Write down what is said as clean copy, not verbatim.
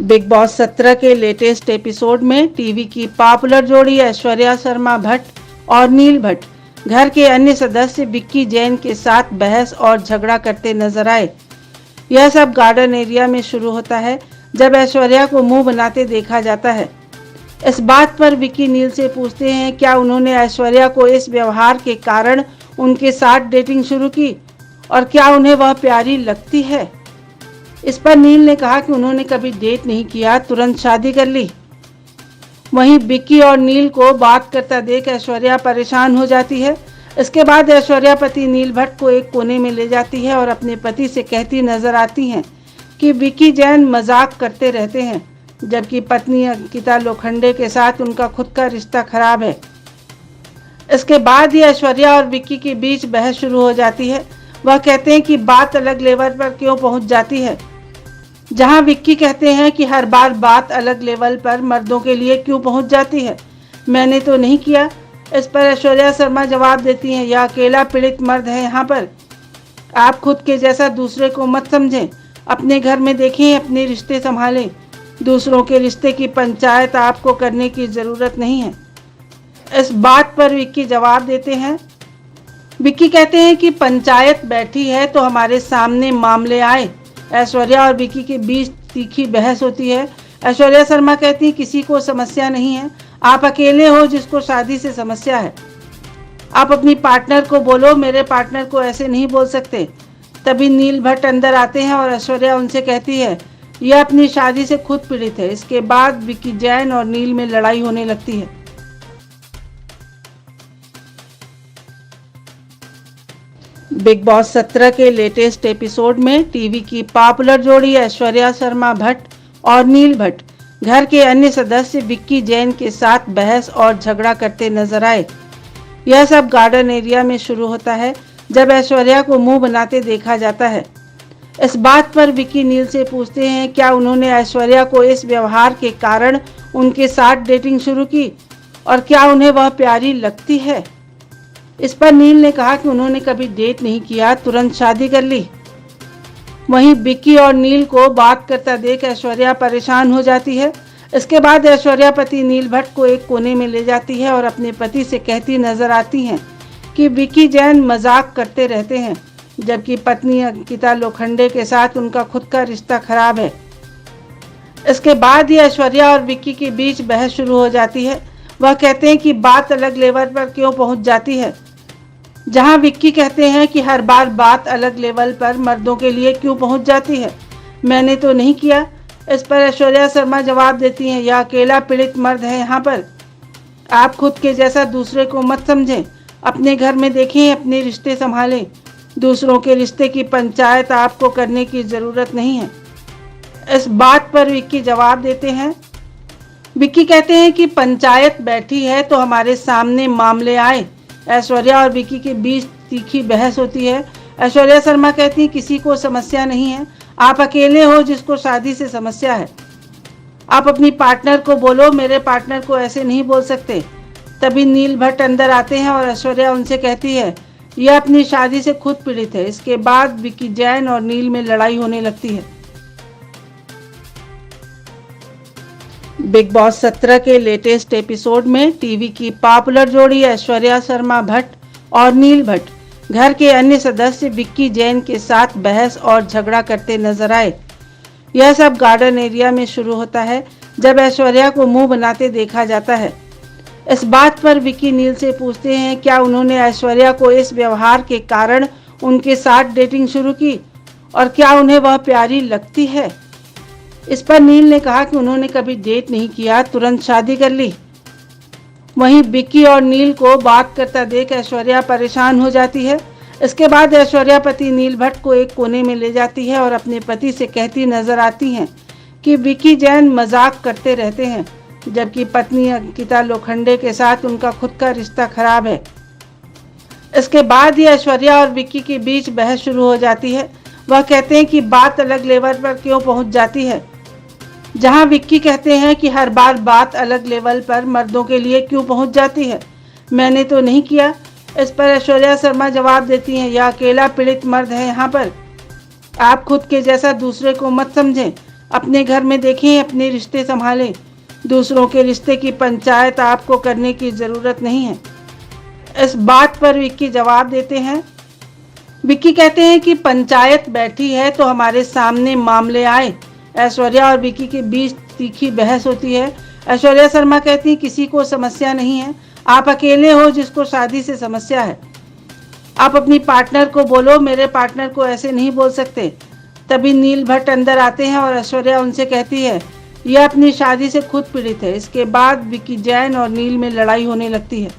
Big boss 17 के latest episode में TV की पॉपुलर जोड़ी ऐश्वर्या शर्मा भट्ट और नील भट्ट घर के अन्य सदस्य विक्की जैन के साथ बहस और झगड़ा करते नजर आए। यह सब गार्डन एरिया में शुरू होता है जब ऐश्वर्या को मुंह बनाते देखा जाता है। इस बात पर विक्की नील से पूछते हैं क्या उन्होंने ऐश्वर्या को इस व्यवहार के कारण उनके साथ डेटिंग शुरू की और क्या उन्हें वह प्यारी लगती है। इस पर नील ने कहा कि उन्होंने कभी डेट नहीं किया, तुरंत शादी कर ली। वहीं विक्की और नील को बात करता देख ऐश्वर्या परेशान हो जाती है। इसके बाद ऐश्वर्या पति नील भट्ट को एक कोने में ले जाती है और अपने पति से कहती नजर आती हैं कि विक्की जैन मजाक करते रहते हैं, जबकि पत्नी अंकिता लोखंडे के साथ उनका खुद का रिश्ता खराब है। इसके बाद ही ऐश्वर्या और विक्की के बीच बहस शुरू हो जाती है। वह कहते हैं कि बात अलग लेवल पर क्यों पहुंच जाती है। जहां विक्की कहते हैं कि हर बार बात अलग लेवल पर मर्दों के लिए क्यों पहुंच जाती है, मैंने तो नहीं किया। इस पर ऐश्वर्या शर्मा जवाब देती हैं, यह अकेला पीड़ित मर्द है यहाँ पर। आप खुद के जैसा दूसरे को मत समझें, अपने घर में देखें, अपने रिश्ते संभालें। दूसरों के रिश्ते की पंचायत आपको करने की ज़रूरत नहीं है। इस बात पर विक्की जवाब देते हैं। विक्की कहते हैं कि पंचायत बैठी है तो हमारे सामने मामले आए। ऐश्वर्या और विक्की के बीच तीखी बहस होती है। ऐश्वर्या शर्मा कहती किसी को समस्या नहीं है, आप अकेले हो जिसको शादी से समस्या है। आप अपनी पार्टनर को बोलो, मेरे पार्टनर को ऐसे नहीं बोल सकते। तभी नील भट्ट अंदर आते हैं और ऐश्वर्या उनसे कहती है यह अपनी शादी से खुद पीड़ित है। इसके बाद विक्की जैन और नील में लड़ाई होने लगती है। बिग बॉस 17 के लेटेस्ट एपिसोड में टीवी की पॉपुलर जोड़ी ऐश्वर्या शर्मा भट्ट और नील भट्ट घर के अन्य सदस्य विक्की जैन के साथ बहस और झगड़ा करते नजर आए। यह सब गार्डन एरिया में शुरू होता है जब ऐश्वर्या को मुंह बनाते देखा जाता है। इस बात पर विक्की नील से पूछते हैं क्या उन्होंने ऐश्वर्या को इस व्यवहार के कारण उनके साथ डेटिंग शुरू की और क्या उन्हें वह प्यारी लगती है। इस पर नील ने कहा कि उन्होंने कभी डेट नहीं किया, तुरंत शादी कर ली। वहीं विक्की और नील को बात करता देख ऐश्वर्या परेशान हो जाती है। इसके बाद ऐश्वर्या पति नील भट्ट को एक कोने में ले जाती है और अपने पति से कहती नजर आती हैं कि विक्की जैन मजाक करते रहते हैं, जबकि पत्नी अंकिता लोखंडे के साथ उनका खुद का रिश्ता खराब है। इसके बाद ही ऐश्वर्या और विक्की के बीच बहस शुरू हो जाती है। वह कहते हैं कि बात अलग लेवल पर क्यों पहुंच जाती है। जहां विक्की कहते हैं कि हर बार बात अलग लेवल पर मर्दों के लिए क्यों पहुंच जाती है, मैंने तो नहीं किया। इस पर ऐश्वर्या शर्मा जवाब देती हैं, यह अकेला पीड़ित मर्द है यहाँ पर। आप खुद के जैसा दूसरे को मत समझें, अपने घर में देखें, अपने रिश्ते संभालें। दूसरों के रिश्ते की पंचायत आपको करने की ज़रूरत नहीं है। इस बात पर विक्की जवाब देते हैं। विक्की कहते हैं कि पंचायत बैठी है तो हमारे सामने मामले आए। ऐश्वर्या और विक्की के बीच तीखी बहस होती है। ऐश्वर्या शर्मा कहती किसी को समस्या नहीं है, आप अकेले हो जिसको शादी से समस्या है। आप अपनी पार्टनर को बोलो, मेरे पार्टनर को ऐसे नहीं बोल सकते। तभी नील भट्ट अंदर आते हैं और ऐश्वर्या उनसे कहती है यह अपनी शादी से खुद पीड़ित है। इसके बाद विक्की जैन और नील में लड़ाई होने लगती है। बिग बॉस 17 के लेटेस्ट एपिसोड में टीवी की पॉपुलर जोड़ी ऐश्वर्या शर्मा भट्ट और नील भट्ट घर के अन्य सदस्य विक्की जैन के साथ बहस और झगड़ा करते नजर आए। यह सब गार्डन एरिया में शुरू होता है जब ऐश्वर्या को मुंह बनाते देखा जाता है। इस बात पर विक्की नील से पूछते हैं क्या उन्होंने ऐश्वर्या को इस व्यवहार के कारण उनके साथ डेटिंग शुरू की और क्या उन्हें वह प्यारी लगती है। इस पर नील ने कहा कि उन्होंने कभी डेट नहीं किया, तुरंत शादी कर ली। वहीं विक्की और नील को बात करता देख ऐश्वर्या परेशान हो जाती है। इसके बाद ऐश्वर्या पति नील भट्ट को एक कोने में ले जाती है और अपने पति से कहती नजर आती हैं कि विक्की जैन मजाक करते रहते हैं, जबकि पत्नी अंकिता लोखंडे के साथ उनका खुद का रिश्ता खराब है। इसके बाद ही ऐश्वर्या और विक्की के बीच बहस शुरू हो जाती है। वह कहते हैं कि बात अलग लेवल पर क्यों पहुंच जाती है। जहां विक्की कहते हैं कि हर बार बात अलग लेवल पर मर्दों के लिए क्यों पहुंच जाती है, मैंने तो नहीं किया। इस पर ऐश्वर्या शर्मा जवाब देती हैं, यह अकेला पीड़ित मर्द है यहाँ पर। आप खुद के जैसा दूसरे को मत समझें, अपने घर में देखें, अपने रिश्ते संभालें। दूसरों के रिश्ते की पंचायत आपको करने की ज़रूरत नहीं है। इस बात पर विक्की जवाब देते हैं। विक्की कहते हैं कि पंचायत बैठी है तो हमारे सामने मामले आए। ऐश्वर्या और विक्की के बीच तीखी बहस होती है। ऐश्वर्या शर्मा कहती है किसी को समस्या नहीं है, आप अकेले हो जिसको शादी से समस्या है। आप अपनी पार्टनर को बोलो, मेरे पार्टनर को ऐसे नहीं बोल सकते। तभी नील भट्ट अंदर आते हैं और ऐश्वर्या उनसे कहती है यह अपनी शादी से खुद पीड़ित है। इसके बाद विक्की जैन और नील में लड़ाई होने लगती है।